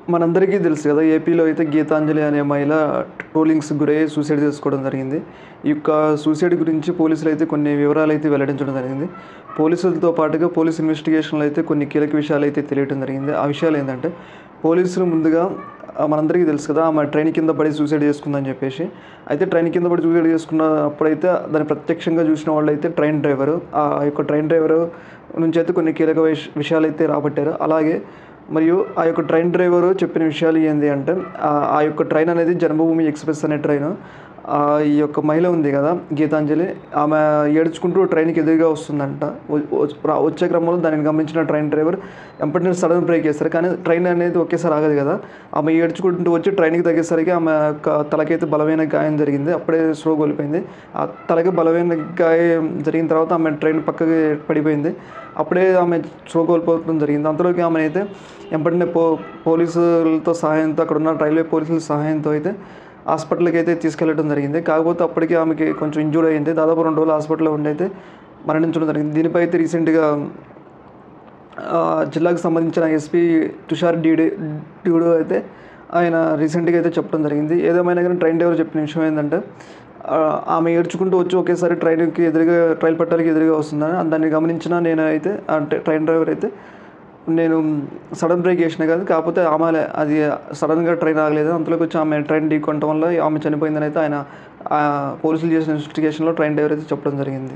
మనందరికీ తెలుసు కదా! ఏపీలో అయితే గీతాంజలి అనే మహిళ ట్రోలింగ్స్‌కి గురయ్యి సూసైడ్ చేసుకోవడం జరిగింది. ఈ యొక్క సూసైడ్ గురించి పోలీసులైతే కొన్ని వివరాలైతే వెల్లడించడం జరిగింది. పోలీసులతో పాటుగా పోలీస్ ఇన్వెస్టిగేషన్‌లో అయితే కొన్ని కీలక విషయాలైతే తెలియటం జరిగింది. ఆ విషయాలేంటంటే పోలీసులు ముందుగా మనందరికీ తెలుసు కదా! ఆమె ట్రైన్ కింద పడి సూసైడ్ చేసుకుందని చెప్పేసి. అయితే ట్రైన్ కింద పడి సూసైడ్ చేసుకున్నప్పుడైతే దాన్ని ప్రత్యక్షంగా చూసిన వాళ్ళైతే ట్రైన్ డ్రైవరు. ఆ యొక్క ట్రైన్ డ్రైవరు నుంచైతే కొన్ని కీలక విషయాలైతే రాబట్టారు. అలాగే మరియు ఆ యొక్క ట్రైన్ డ్రైవరు చెప్పిన విషయాలు ఏంది అంటే ఆ యొక్క ట్రైన్ అనేది జన్మభూమి ఎక్స్‌ప్రెస్ అనే ట్రైను. ఈ యొక్క మహిళ ఉంది గదా! గీతాంజలి. ఆమె ఏడ్చుకుంటూ ట్రైన్‌కి ఎదురుగా వస్తుందంట. వ వచ్ ర వచ్చే క్రమంలో దానిని గమనించిన ట్రైన్ డ్రైవర్ ఎంబటనే సడన్ బ్రేక్ ఏస్తారు. కానీ ట్రైన్ అనేది ఒకేసారి ఆగదు గదా! ఆమె ఏడ్చుకుంటూ వచ్చి ట్రైన్‌కి తగ్గేసరికి ఆమె యొక్క తలకైతే బలమైన గాయం జరిగింది. అప్పుడే స్పృహ కోల్పోయింది. ఆ తలకి బలమైన గాయం జరిగిన తర్వాత ఆమె ట్రైన్ పక్కకి పడిపోయింది. అప్పుడే ఆమె స్పృహ కోల్పోవడం జరిగింది. అంతలోకి ఆమెనైతే ఎంబటనే పోలీసులతో సహాయంతో అక్కడున్న రైల్వే పోలీసుల సహాయంతో అయితే హాస్పిటల్‌కి అయితే తీసుకెళ్ళడం జరిగింది. కాకపోతే అప్పటికి ఆమెకి కొంచెం ఇంజ్యూర్డ్ అయింది. దాదాపు 2 రోజులు హాస్పిటల్‌లో ఉండి మరణించడం జరిగింది. దీనిపై అయితే రీసెంట్‌గా జిల్లాకు సంబంధించిన ఎస్పీ తుషార్ డ్యూడో అయితే ఆయన రీసెంట్‌గా అయితే చెప్పడం జరిగింది. ఏదేమైనా గానీ ట్రైన్ డ్రైవర్ చెప్పిన విషయం ఏందంటే ఆమె ఏడ్చుకుంటూ వచ్చి ఒకేసారి రైలు పట్టాలకి ఎదురుగా వస్తుందని దాన్ని గమనించిన నేనైతే అంటే ట్రైన్ డ్రైవర్ అయితే నేను సడన్ బ్రేక్ ఏసినా కాదు. కాకపోతే అది సడన్‌గా ట్రైన్ ఆగలేదు. అంతలోకొచ్చి ఆమె ట్రైన్ ఢీకొనటం వల్ల ఆమె చనిపోయిందనైతే ఆయన పోలీసులు చేసిన ఇన్వెస్టిగేషన్‌లో ట్రైన్ డ్రైవర్ అయితే చెప్పడం జరిగింది.